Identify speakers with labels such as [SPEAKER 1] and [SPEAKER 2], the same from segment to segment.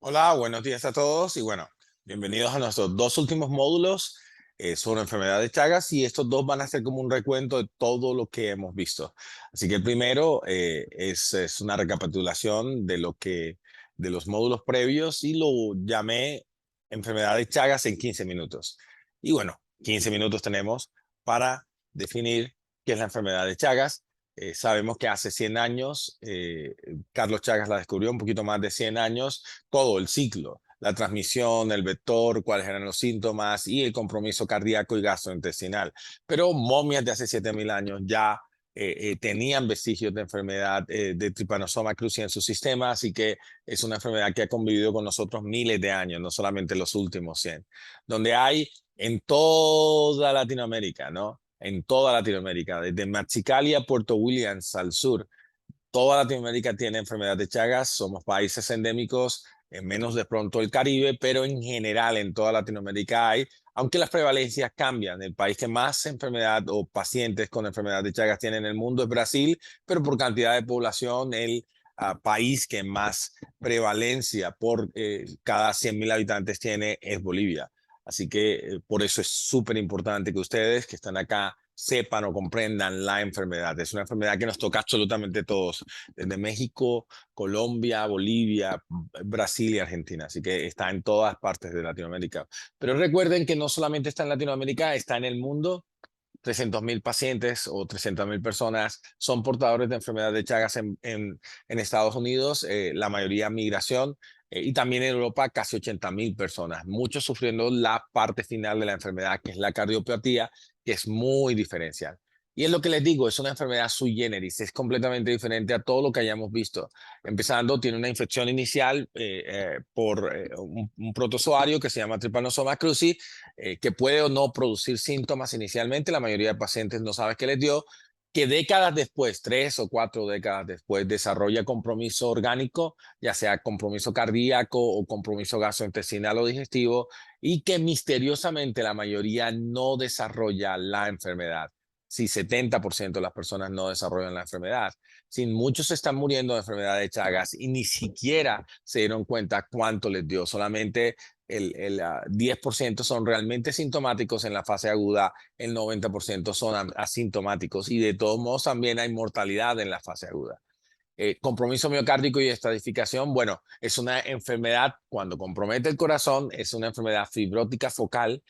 [SPEAKER 1] Hola, buenos días a todos y bueno, bienvenidos a nuestros dos últimos módulos sobre enfermedad de Chagas y estos dos van a ser como un recuento de todo lo que hemos visto. Así que el primero es una recapitulación de los módulos previos y lo llamé enfermedad de Chagas en 15 minutos. Y bueno, 15 minutos tenemos para definir qué es la enfermedad de Chagas. Sabemos que hace 100 años Carlos Chagas la descubrió, un poquito más de 100 años, todo el ciclo, la transmisión, el vector, cuáles eran los síntomas y el compromiso cardíaco y gastrointestinal. Pero momias de hace 7000 años ya tenían vestigios de enfermedad de Trypanosoma cruzi en su sistema, así que es una enfermedad que ha convivido con nosotros miles de años, no solamente los últimos 100, donde hay en toda Latinoamérica, ¿no? En toda Latinoamérica, desde Machicalia a Puerto Williams al sur, toda Latinoamérica tiene enfermedad de Chagas, somos países endémicos, menos de pronto el Caribe, pero en general en toda Latinoamérica hay, aunque las prevalencias cambian. El país que más enfermedad o pacientes con enfermedad de Chagas tiene en el mundo es Brasil, pero por cantidad de población el país que más prevalencia por cada 100.000 habitantes tiene es Bolivia. Así que por eso es súper importante que ustedes que están acá sepan o comprendan la enfermedad. Es una enfermedad que nos toca absolutamente todos, desde México, Colombia, Bolivia, Brasil y Argentina. Así que está en todas partes de Latinoamérica. Pero recuerden que no solamente está en Latinoamérica, está en el mundo. 300.000 pacientes o 300.000 personas son portadores de enfermedad de Chagas en Estados Unidos, la mayoría migración, y también en Europa casi 80.000 personas, muchos sufriendo la parte final de la enfermedad, que es la cardiopatía, que es muy diferencial. Y es lo que les digo, es una enfermedad sui generis, es completamente diferente a todo lo que hayamos visto. Empezando, tiene una infección inicial por un protozoario que se llama Trypanosoma cruzi, que puede o no producir síntomas inicialmente. La mayoría de pacientes no sabe qué les dio, que décadas después, 3 o 4 décadas después, desarrolla compromiso orgánico, ya sea compromiso cardíaco o compromiso gastrointestinal o digestivo, y que misteriosamente la mayoría no desarrolla la enfermedad. Si 70% de las personas no desarrollan la enfermedad, si muchos están muriendo de enfermedad de Chagas y ni siquiera se dieron cuenta cuánto les dio, solamente el 10% son realmente sintomáticos en la fase aguda, el 90% son asintomáticos y de todos modos también hay mortalidad en la fase aguda. Compromiso miocárdico y estadificación, bueno, es una enfermedad, cuando compromete el corazón, es una enfermedad fibrótica focal,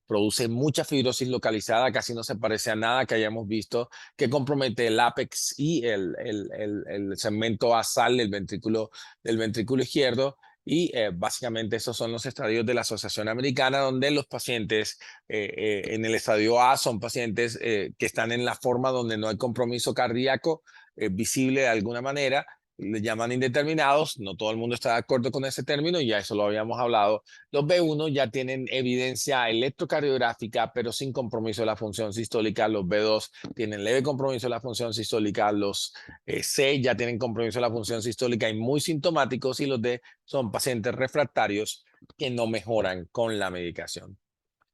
[SPEAKER 1] produce mucha fibrosis localizada, casi no se parece a nada que hayamos visto, que compromete el ápex y el segmento basal del ventrículo izquierdo. Y básicamente esos son los estadios de la Asociación Americana, donde los pacientes en el estadio A son pacientes que están en la forma donde no hay compromiso cardíaco visible de alguna manera, le llaman indeterminados, no todo el mundo está de acuerdo con ese término, ya eso lo habíamos hablado. Los B1 ya tienen evidencia electrocardiográfica, pero sin compromiso de la función sistólica. Los B2 tienen leve compromiso de la función sistólica. Los C ya tienen compromiso de la función sistólica y muy sintomáticos. Y los D son pacientes refractarios que no mejoran con la medicación.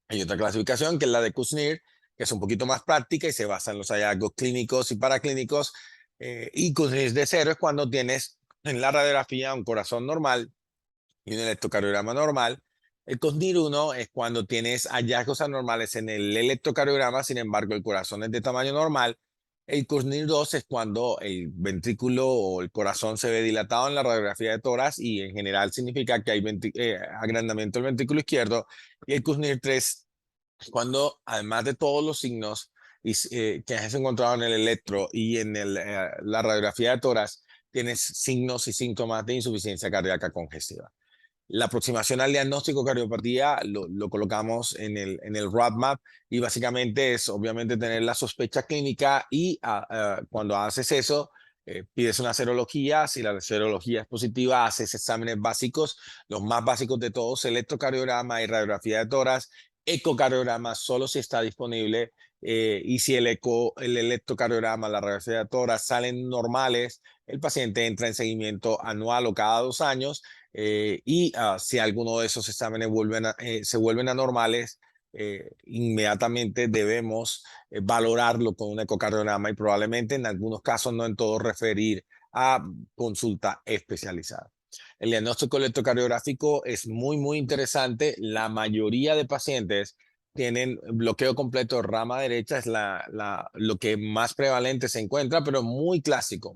[SPEAKER 1] Hay otra clasificación que es la de Kuznir, que es un poquito más práctica y se basa en los hallazgos clínicos y paraclínicos. Y Kuznir de cero es cuando tienes en la radiografía un corazón normal y un electrocardiograma normal. El Kuznir 1 es cuando tienes hallazgos anormales en el electrocardiograma, sin embargo el corazón es de tamaño normal. El Kuznir 2 es cuando el ventrículo o el corazón se ve dilatado en la radiografía de tórax y en general significa que hay agrandamiento del ventrículo izquierdo. Y el Kuznir 3 cuando además de todos los signos que has encontrado en el electro y en la radiografía de tórax, tienes signos y síntomas de insuficiencia cardíaca congestiva. La aproximación al diagnóstico de cardiopatía lo colocamos en el roadmap y básicamente es obviamente tener la sospecha clínica y cuando haces eso, pides una serología. Si la serología es positiva, haces exámenes básicos, los más básicos de todos, electrocardiograma y radiografía de tórax, ecocardiograma solo si está disponible, y si el electrocardiograma, la radiografía de tórax salen normales, el paciente entra en seguimiento anual o cada 2 años, y si alguno de esos exámenes se vuelven anormales, inmediatamente debemos valorarlo con un ecocardiograma y probablemente en algunos casos, no en todos, referir a consulta especializada. El diagnóstico electrocardiográfico es muy interesante. La mayoría de pacientes tienen bloqueo completo de rama derecha, es lo que más prevalente se encuentra, pero muy clásico,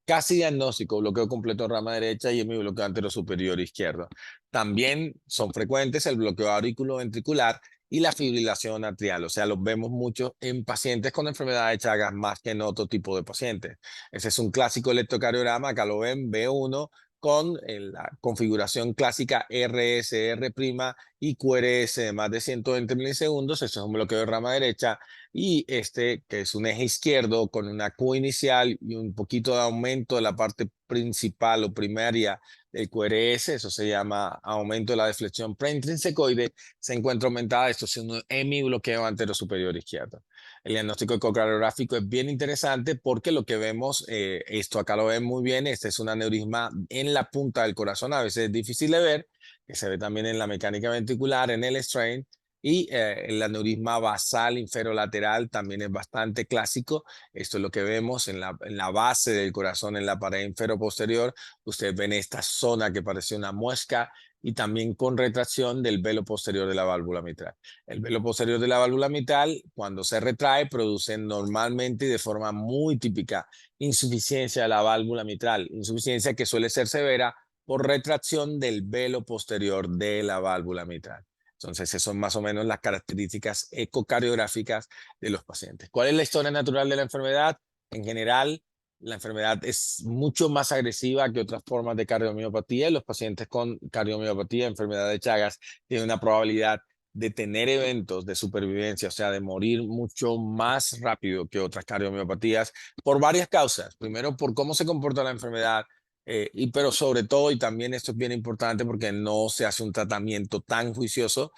[SPEAKER 1] casi diagnóstico, bloqueo completo de rama derecha y mi bloqueo anterior superior izquierdo. También son frecuentes el bloqueo auriculoventricular y la fibrilación atrial, o sea, los vemos mucho en pacientes con enfermedad de Chagas más que en otro tipo de pacientes. Ese es un clásico electrocardiograma, acá lo ven, B1 con la configuración clásica RSR' y QRS de más de 120 milisegundos. Eso es un bloqueo de rama derecha. Y este, que es un eje izquierdo con una Q inicial y un poquito de aumento de la parte principal o primaria del QRS, eso se llama aumento de la deflexión preintrinsecoide, se encuentra aumentada. Esto es un hemibloqueo antero superior izquierdo. El diagnóstico ecocardiográfico es bien interesante porque lo que vemos, esto acá lo ven muy bien, este es un aneurisma en la punta del corazón, a veces es difícil de ver, que se ve también en la mecánica ventricular, en el strain, y el aneurisma basal inferolateral también es bastante clásico. Esto es lo que vemos en la base del corazón, en la pared inferoposterior. Ustedes ven esta zona que parece una muesca y también con retracción del velo posterior de la válvula mitral. El velo posterior de la válvula mitral, cuando se retrae, produce normalmente y de forma muy típica insuficiencia de la válvula mitral, insuficiencia que suele ser severa por retracción del velo posterior de la válvula mitral. Entonces, esas son más o menos las características ecocardiográficas de los pacientes. ¿Cuál es la historia natural de la enfermedad? En general, la enfermedad es mucho más agresiva que otras formas de cardiomiopatía. Los pacientes con cardiomiopatía, enfermedad de Chagas, tienen una probabilidad de tener eventos de supervivencia, o sea, de morir mucho más rápido que otras cardiomiopatías por varias causas. Primero, por cómo se comporta la enfermedad, pero sobre todo, y también esto es bien importante porque no se hace un tratamiento tan juicioso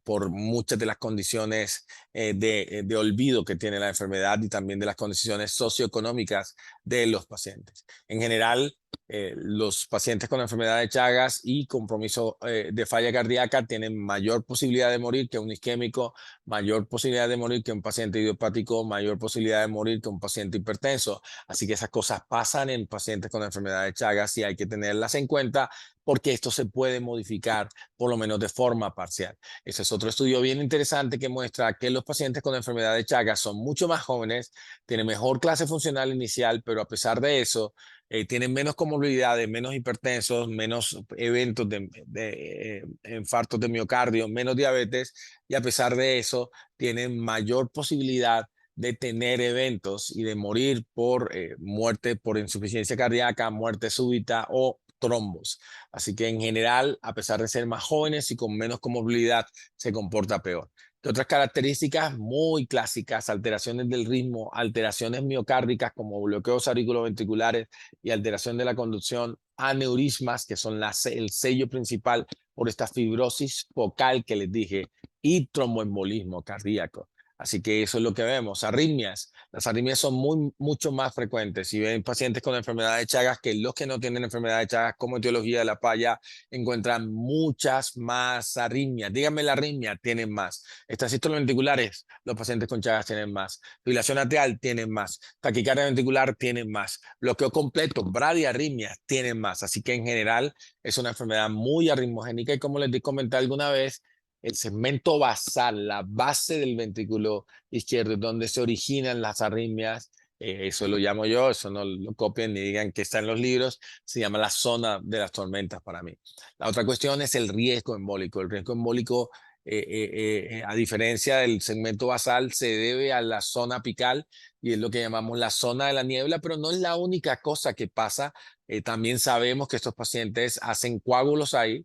[SPEAKER 1] por muchas de las condiciones de olvido que tiene la enfermedad y también de las condiciones socioeconómicas de los pacientes. En general, los pacientes con enfermedad de Chagas y compromiso de falla cardíaca tienen mayor posibilidad de morir que un isquémico, mayor posibilidad de morir que un paciente idiopático, mayor posibilidad de morir que un paciente hipertenso. Así que esas cosas pasan en pacientes con enfermedad de Chagas y hay que tenerlas en cuenta porque esto se puede modificar por lo menos de forma parcial. Ese es otro estudio bien interesante que muestra que los pacientes con enfermedad de Chagas son mucho más jóvenes, tienen mejor clase funcional inicial, pero a pesar de eso, tienen menos comorbilidades, menos hipertensos, menos eventos de infartos de miocardio, menos diabetes, y a pesar de eso, tienen mayor posibilidad de tener eventos y de morir por muerte por insuficiencia cardíaca, muerte súbita o trombos. Así que en general, a pesar de ser más jóvenes y con menos comorbilidad, se comporta peor. ¿Qué otras características muy clásicas? Alteraciones del ritmo, alteraciones miocárdicas como bloqueos auriculoventriculares y alteración de la conducción, aneurismas, que son el sello principal por esta fibrosis focal que les dije, y tromboembolismo cardíaco. Así que eso es lo que vemos. Arritmias. Las arritmias son mucho más frecuentes. Si ven pacientes con enfermedad de Chagas, que los que no tienen enfermedad de Chagas, como etiología de la falla, encuentran muchas más arritmias. Díganme la arritmia, tienen más. Estas sístoles ventriculares, los pacientes con Chagas tienen más. Fibrilación atrial, tienen más. Taquicardia ventricular, tienen más. Bloqueo completo, bradiarritmias, tienen más. Así que en general es una enfermedad muy arritmogénica y como les comenté alguna vez, el segmento basal, la base del ventrículo izquierdo, donde se originan las arritmias, eso lo llamo yo, eso no lo copien ni digan que está en los libros, se llama la zona de las tormentas para mí. La otra cuestión es el riesgo embólico. El riesgo embólico, a diferencia del segmento basal, se debe a la zona apical y es lo que llamamos la zona de la niebla, pero no es la única cosa que pasa. También sabemos que estos pacientes hacen coágulos ahí,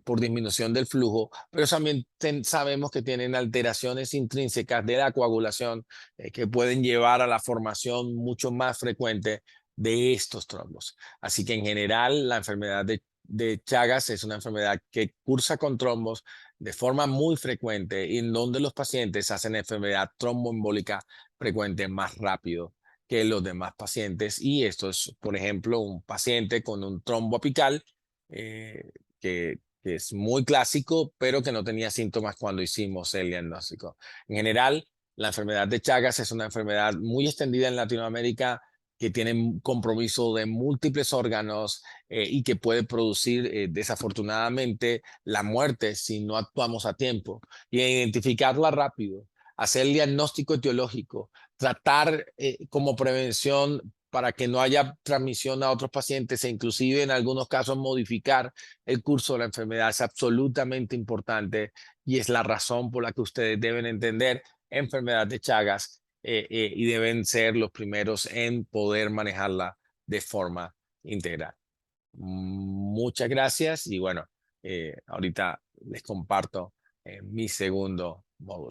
[SPEAKER 1] por disminución del flujo, pero también sabemos que tienen alteraciones intrínsecas de la coagulación que pueden llevar a la formación mucho más frecuente de estos trombos. Así que en general la enfermedad de Chagas es una enfermedad que cursa con trombos de forma muy frecuente y en donde los pacientes hacen enfermedad tromboembólica frecuente más rápido que los demás pacientes. Y esto es, por ejemplo, un paciente con un trombo apical eh, que es muy clásico, pero que no tenía síntomas cuando hicimos el diagnóstico. En general, la enfermedad de Chagas es una enfermedad muy extendida en Latinoamérica, que tiene compromiso de múltiples órganos y que puede producir desafortunadamente la muerte si no actuamos a tiempo. Y identificarla rápido, hacer el diagnóstico etiológico, tratar como prevención para que no haya transmisión a otros pacientes e inclusive en algunos casos modificar el curso de la enfermedad es absolutamente importante y es la razón por la que ustedes deben entender enfermedad de Chagas y deben ser los primeros en poder manejarla de forma integral. Muchas gracias y bueno, ahorita les comparto mi segundo módulo.